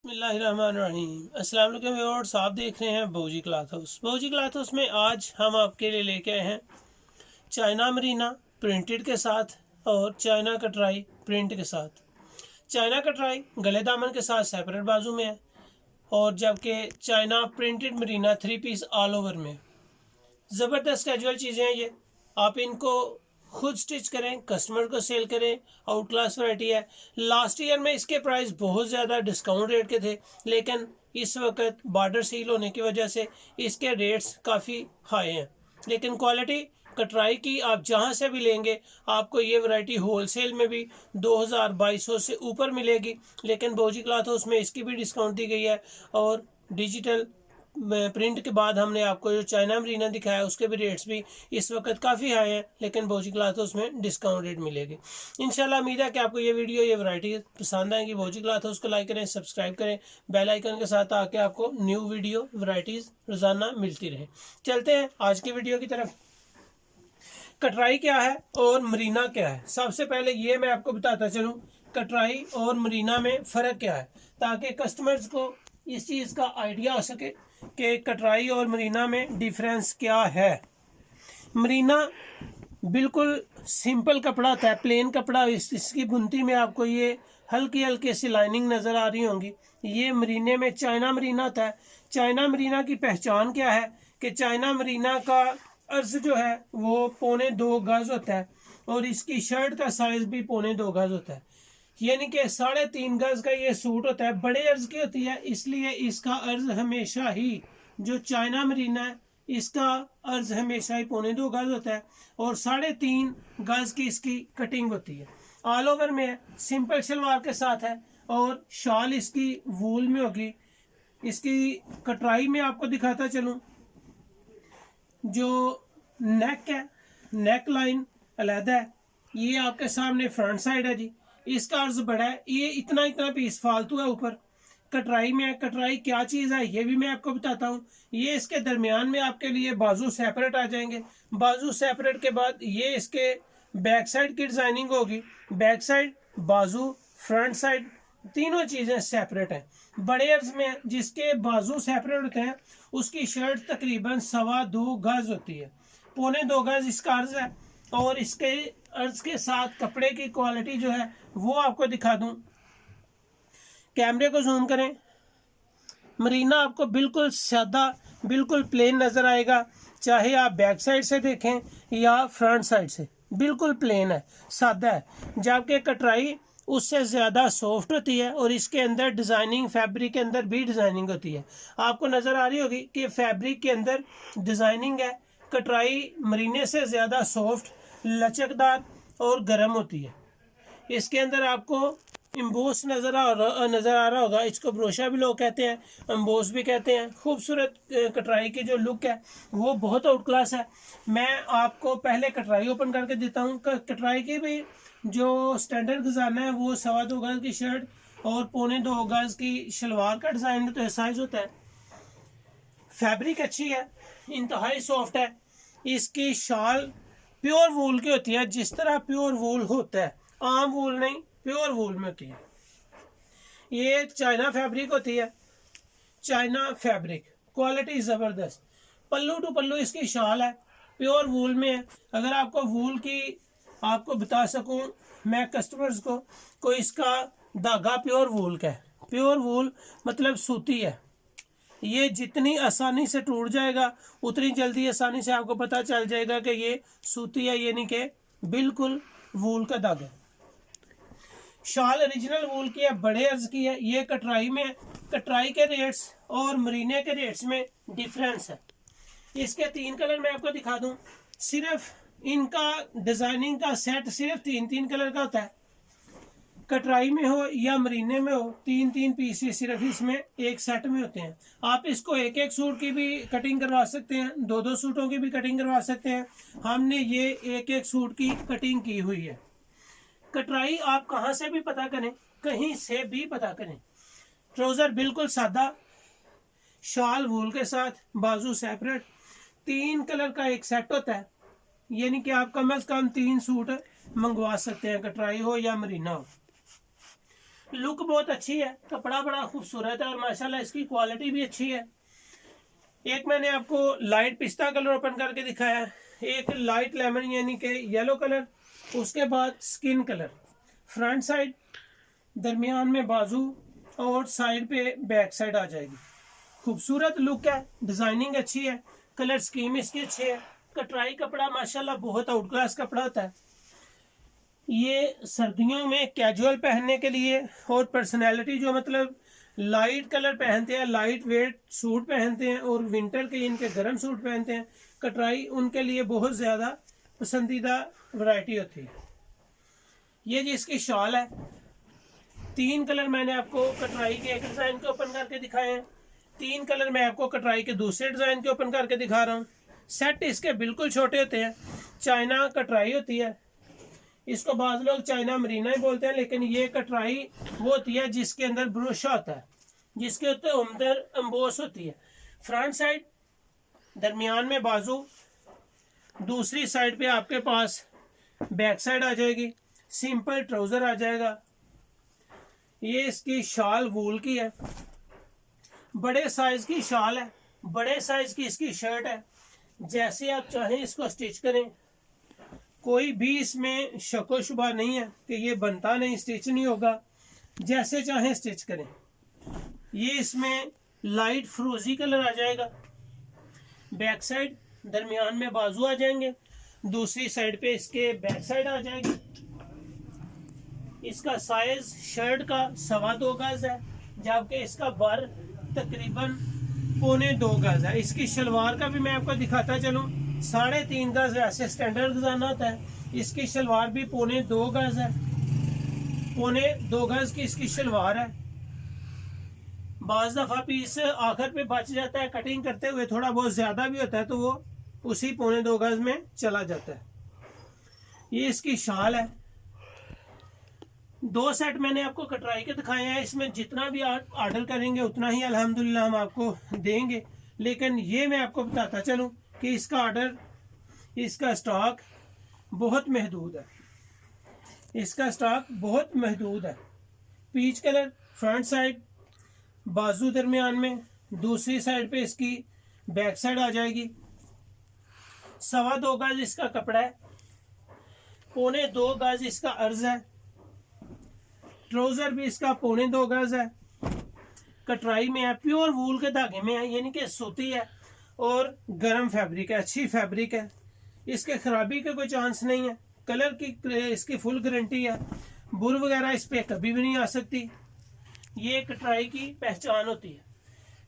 बिस्मिल्लाहिर्रहमानिर्रहीम। अस्सलाम वालेकुम व्यूअर्स, आप देख रहे हैं बोजी क्लॉथ हाउस। बोजी क्लॉथ हाउस में आज हम आपके लिए लेके आए हैं चाइना मरीना प्रिंटेड के साथ और चाइना कटराई प्रिंट के साथ। चाइना कटराई गले दामन के साथ सेपरेट बाजू में है और जबकि चाइना प्रिंटेड मरीना 3 पीस ऑल ओवर में। ज़बरदस्त कैजुअल चीज़ें हैं ये, आप इनको खुद स्टिच करें, कस्टमर को सेल करें, आउट क्लास वैरायटी है। लास्ट ईयर में इसके प्राइस बहुत ज़्यादा डिस्काउंट रेट के थे, लेकिन इस वक्त बॉर्डर सील होने की वजह से इसके रेट्स काफ़ी हाई हैं। लेकिन क्वालिटी कटराई की आप जहां से भी लेंगे आपको ये वैरायटी होलसेल में भी 2200 से ऊपर मिलेगी। लेकिन बोजी क्लॉथ हाउस में इसकी भी डिस्काउंट दी गई है और डिजिटल प्रिंट के बाद हमने आपको जो चाइना मरीना दिखाया उसके भी रेट्स भी इस वक्त काफ़ी हाई हैं, लेकिन बोजी क्लॉथ हाउस में डिस्काउंट रेट मिलेगी। इंशाल्लाह उम्मीद है कि आपको ये वीडियो ये वैरायटी पसंद आएगी। बोजी क्लॉथ हाउस को लाइक करें, सब्सक्राइब करें बेल आइकन के साथ, ताकि आपको न्यू वीडियो वैरायटीज़ रोज़ाना मिलती रहे। चलते हैं आज की वीडियो की तरफ। कटराई क्या है और मरीना क्या है, सबसे पहले ये मैं आपको बताता चलूँ कटराई और मरीना में फ़र्क क्या है, ताकि कस्टमर्स को इस चीज़ का आइडिया हो सके कि कटराई और मरीना में डिफरेंस क्या है। मरीना बिल्कुल सिंपल कपड़ा होता है, प्लेन कपड़ा। इसकी बुनती में आपको ये हल्की हल्की सी लाइनिंग नज़र आ रही होंगी। ये मरीने में चाइना मरीना होता है। चाइना मरीना की पहचान क्या है कि चाइना मरीना का अर्ज जो है वो 2.25 गज होता है और इसकी शर्ट का साइज़ भी 2.25 गज होता है, यानी कि 3.5 गज का ये सूट होता है। बड़े अर्ज की होती है, इसलिए इसका अर्ज हमेशा ही जो चाइना मरीना है इसका अर्ज हमेशा ही 2.25 गज होता है और 3.5 गज की इसकी कटिंग होती है। ऑल ओवर में है, सिंपल शलवार के साथ है और शॉल इसकी वूल में होगी। इसकी कटराई में आपको दिखाता चलूँ, जो नेक है, नेक लाइन अलग है। ये आपके सामने फ्रंट साइड है जी, इसका अर्ज बड़ा है। ये इतना इतना पीस फालतू है ऊपर। कटराई में है, कटराई क्या चीज़ है ये भी मैं आपको बताता हूँ। ये इसके दरमियान में आपके लिए बाजू सेपरेट आ जाएंगे। बाजू सेपरेट के बाद ये इसके बैक साइड की डिज़ाइनिंग होगी। बैक साइड, बाजू, फ्रंट साइड तीनों चीज़ें सेपरेट हैं। बड़े अर्ज में जिसके बाजू सेपरेट होते हैं उसकी शर्ट तकरीबन 2.25 गज होती है। 2.25 गज इसका अर्ज है और इसके अर्ज के साथ कपड़े की क्वालिटी जो है वो आपको दिखा दूं। कैमरे को जूम करें, मरीना आपको बिल्कुल सादा, बिल्कुल प्लेन नज़र आएगा, चाहे आप बैक साइड से देखें या फ्रंट साइड से, बिल्कुल प्लेन है, सादा है। जबकि कटराई उससे ज़्यादा सॉफ्ट होती है और इसके अंदर डिज़ाइनिंग, फैब्रिक के अंदर भी डिज़ाइनिंग होती है। आपको नज़र आ रही होगी कि फैब्रिक के अंदर डिज़ाइनिंग है। कटराई मरीने से ज़्यादा सॉफ्ट, लचकदार और गर्म होती है। इसके अंदर आपको एम्बोस नज़र आ रहा होगा। इसको ब्रोशा भी लोग कहते हैं, एम्बोस भी कहते हैं। खूबसूरत कटराई की जो लुक है वो बहुत आउट क्लास है। मैं आपको पहले कटराई ओपन करके देता हूँ। कटराई की भी जो स्टैंडर्ड खजाना है वो 2.25 गज की शर्ट और 2.25 गज की शलवार का डिज़ाइन तो साइज होता है। फैब्रिक अच्छी है, इंतहाई सॉफ्ट है। इसकी शॉल प्योर वूल की होती है, जिस तरह प्योर वूल होता है, आम वूल नहीं, प्योर वूल में होती है। ये चाइना फैब्रिक होती है, चाइना फैब्रिक, क्वालिटी ज़बरदस्त। पल्लू टू पल्लू इसकी शॉल है, प्योर वूल में है। अगर आपको वूल की आपको बता सकूं मैं कस्टमर्स को इसका धागा प्योर वूल का है। प्योर वूल मतलब सूती है। ये जितनी आसानी से टूट जाएगा उतनी जल्दी आसानी से आपको पता चल जाएगा कि ये सूती है, यानी कि बिल्कुल वूल का धागा। शॉल ओरिजिनल वूल की है, बड़े अर्ज की है। ये कटराई में, कटराई के रेट्स और मरीने के रेट्स में डिफरेंस है। इसके 3 कलर मैं आपको दिखा दूं। सिर्फ इनका डिज़ाइनिंग का सेट सिर्फ 3 कलर का होता है। कटराई में हो या मरीने में हो, 3 पीस सिर्फ इसमें एक सेट में होते हैं। आप इसको एक सूट की भी कटिंग करवा सकते हैं, 2 सूटों की भी कटिंग करवा सकते हैं। हमने ये एक सूट की कटिंग की हुई है। कटराई आप कहाँ से भी पता करें, कहीं से भी पता करें, ट्राउज़र बिल्कुल सादा, शॉल वूल के साथ, बाजू सेपरेट, 3 कलर का एक सेट होता है। यानी कि आप कम से कम 3 सूट मंगवा सकते हैं, कटराई हो या मरीना हो। लुक बहुत अच्छी है, कपड़ा बड़ा खूबसूरत है और माशाल्लाह इसकी क्वालिटी भी अच्छी है। एक मैंने आपको लाइट पिस्ता कलर ओपन करके दिखाया, एक लाइट लेमन यानी कि येलो कलर, उसके बाद स्किन कलर। फ्रंट साइड, दरमियान में बाजू और साइड पे बैक साइड आ जाएगी। खूबसूरत लुक है, डिजाइनिंग अच्छी है, कलर स्कीम इसकी अच्छी है। कटराई कपड़ा माशाल्लाह बहुत आउट क्लास कपड़ा होता है। ये सर्दियों में कैजुअल पहनने के लिए और पर्सनैलिटी जो मतलब लाइट कलर पहनते हैं, लाइट वेट सूट पहनते हैं और विंटर के इनके गर्म सूट पहनते हैं, कटराई उनके लिए बहुत ज़्यादा पसंदीदा वैरायटी होती है। ये जी इसकी शॉल है। 3 कलर मैंने आपको कटराई के एक डिज़ाइन के ओपन करके दिखाए हैं, 3 कलर मैं आपको कटराई के दूसरे डिज़ाइन के ओपन करके दिखा रहा हूँ। सेट इसके बिल्कुल छोटे होते हैं, चाइना कटराई होती है, इसको बाज़ लोग चाइना मरीना ही बोलते हैं, लेकिन ये कटराई वो होती है जिसके अंदर ब्रोशा होता है, जिसके अंदर एम्बोस होती है। फ्रंट साइड, दरमियान में बाजू, दूसरी साइड पे आपके पास बैक साइड आ जाएगी, सिंपल ट्राउजर आ जाएगा। ये इसकी शाल वूल की है, बड़े साइज की शाल है, बड़े साइज की इसकी शर्ट है। जैसे आप चाहें इसको स्टिच करें, कोई भी इसमें शको शुबा नहीं है कि ये बनता नहीं, स्टिच नहीं होगा, जैसे चाहें स्टिच करें। ये इसमें लाइट फ्रोजी कलर आ जाएगा। बैक साइड, दरमियान में बाजू आ जाएंगे, दूसरी साइड पे इसके बैक साइड आ जाएगी। इसका साइज शर्ट का 2.25 गज है, जबकि इसका बर तकरीबन 2.25 गज है। इसकी शलवार का भी मैं आपको दिखाता चलूं, 3.5 गज ऐसे स्टैंडर्ड गजाना होता है, इसकी शलवार भी 2.25 गज है, 2.25 गज की इसकी शलवार है। बाज दफा पीस आखिर पे बच जाता है, कटिंग करते हुए थोड़ा बहुत ज्यादा भी होता है तो वो उसी 2.25 गज में चला जाता है। ये इसकी शाल है। 2 सेट मैंने आपको कटराई के दिखाए हैं, इसमें जितना भी आप ऑर्डर करेंगे उतना ही अल्हम्दुलिल्लाह हम आपको देंगे, लेकिन ये मैं आपको बताता चलूं कि इसका ऑर्डर, इसका स्टॉक बहुत महदूद है, इसका स्टॉक बहुत महदूद है। पीच कलर, फ्रंट साइड, बाजू दरमियान में, दूसरी साइड पे इसकी बैक साइड आ जाएगी। 2.25 गज इसका कपड़ा है, 2.25 गज इसका अर्ज है। ट्राउजर भी इसका 2.25 गज है, कटराई में है, प्योर वूल के धागे में है, यानी कि सूती है और गर्म फैब्रिक है, अच्छी फैब्रिक है, इसके खराबी का कोई चांस नहीं है। कलर की इसकी फुल गारंटी है, बुर वगैरह इस पे कभी भी नहीं आ सकती। ये कटराई की पहचान होती है।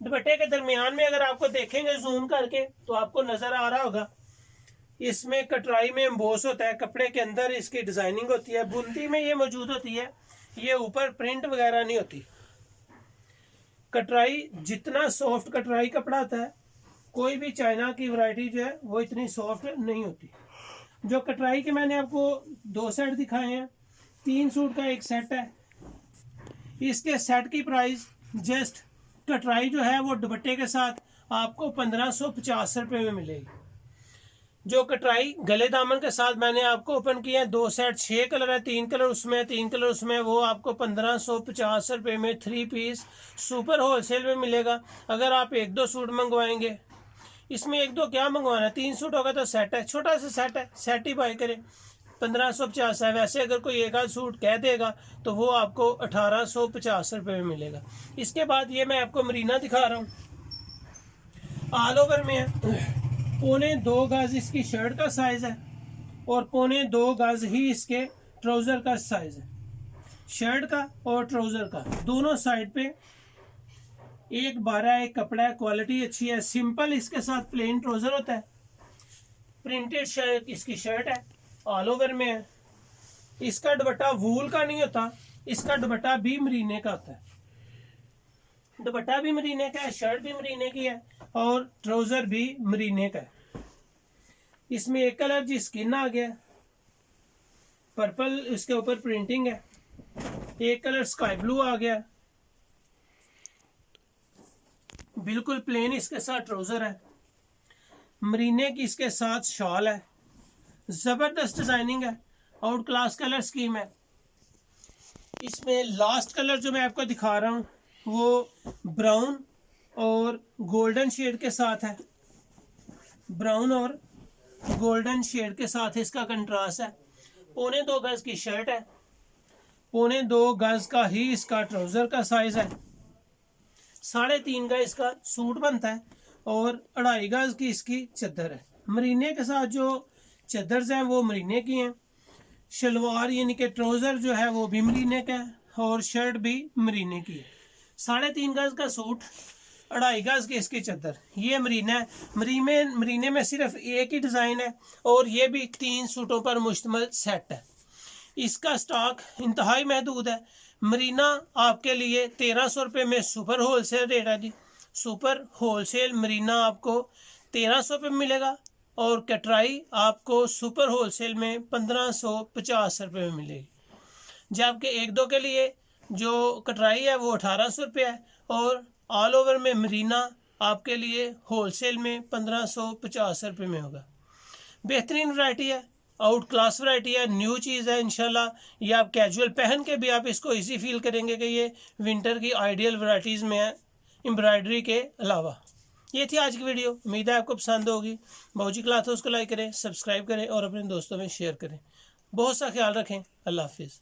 दुपट्टे के दरमियान में अगर आपको देखेंगे जूम करके तो आपको नजर आ रहा होगा, इसमें कटराई में एम्बोस होता है, कपड़े के अंदर इसकी डिजाइनिंग होती है, बुनती में ये मौजूद होती है, ये ऊपर प्रिंट वगैरह नहीं होती। कटराई जितना सॉफ्ट कटराई कपड़ा होता है, कोई भी चाइना की वैरायटी जो है वो इतनी सॉफ्ट नहीं होती। जो कटराई के मैंने आपको 2 सेट दिखाए हैं, 3 सूट का एक सेट है। इसके सेट की प्राइस जस्ट कटराई जो है वो दुपट्टे के साथ आपको 1550 रुपये में मिलेगी। जो कटराई गले दामन के साथ मैंने आपको ओपन किया है, 2 सेट, 6 कलर है, 3 कलर उसमें, 3 कलर उसमें, वो आपको 1550 रुपये में 3 पीस सुपर होलसेल में मिलेगा। अगर आप 1-2 सूट मंगवाएंगे, इसमें 1-2 क्या मंगवाना है, 3 सूट होगा तो सेट है, छोटा सा सेट है, सेट ही बाय करें, 1550 है। वैसे अगर कोई 1 आध सूट कह देगा तो वो आपको 1850 रुपये में मिलेगा। इसके बाद ये मैं आपको मरीना दिखा रहा हूँ, ऑल ओवर में है। 2.25 गज इसकी शर्ट का साइज है और 2.25 गज ही इसके ट्राउजर का साइज है। शर्ट का और ट्राउजर का दोनों साइड पे 1/12 एक कपड़ा है, क्वालिटी अच्छी है। सिंपल इसके साथ प्लेन ट्राउजर होता है, प्रिंटेड शर्ट इसकी शर्ट है, ऑल ओवर में है। इसका दुपट्टा वूल का नहीं होता, इसका दुपट्टा भी मरीने का होता है। दुपट्टा भी मरीने का है, शर्ट भी मरीने की है और ट्राउजर भी मरीने का है। इसमें एक कलर जी स्किन आ गया, पर्पल इसके ऊपर प्रिंटिंग है, एक कलर स्काई ब्लू आ गया, बिल्कुल प्लेन इसके साथ ट्राउजर है, मरीने की इसके साथ शॉल है, जबरदस्त डिजाइनिंग है, आउट क्लास कलर स्कीम है। इसमें लास्ट कलर जो मैं आपको दिखा रहा हूँ वो ब्राउन और गोल्डन शेड के साथ है। ब्राउन और गोल्डन शेड के साथ इसका कंट्रास्ट है। 2.25 गज की शर्ट है। 2.25 गज का ही इसका ट्राउजर का साइज है। 3.5 गज इसका सूट बनता है और 2.5 गज की इसकी चद्दर है। मरीने के साथ जो चद्दर हैं वो मरीने की हैं। शलवार यानी कि ट्राउजर जो है वो भी मरीने का है और शर्ट भी मरीने की है। 3.5 गज का सूट, 2.5 गज की इसकी चद्दर, ये मरीना है। मरीने में सिर्फ एक ही डिज़ाइन है और ये भी 3 सूटों पर मुश्तमिल सेट है। इसका स्टॉक इंतहाई महदूद है। मरीना आपके लिए 1300 रुपये में सुपर होलसेल रेट है जी। सुपर होलसेल मरीना आपको 1300 रुपये में मिलेगा और कटराई आपको सुपर होलसेल में 1550 रुपये में मिलेगी। जबकि 1-2 के लिए जो कटराई है वो 1800 रुपये है और ऑल ओवर में मरीना आपके लिए होलसेल में 1550 रुपये में होगा। बेहतरीन वैरायटी है, आउट क्लास वैरायटी है, न्यू चीज़ है। इंशाल्लाह ये आप कैजुअल पहन के भी आप इसको इजी फील करेंगे कि ये विंटर की आइडियल वैरायटीज़ में है एम्ब्रॉयडरी के अलावा। ये थी आज की वीडियो, उम्मीद है आपको पसंद होगी। बाबूजी क्लॉथ हाउस को लाइक करें, सब्सक्राइब करें और अपने दोस्तों में शेयर करें। बहुत सा ख्याल रखें। अल्लाह हाफिज़।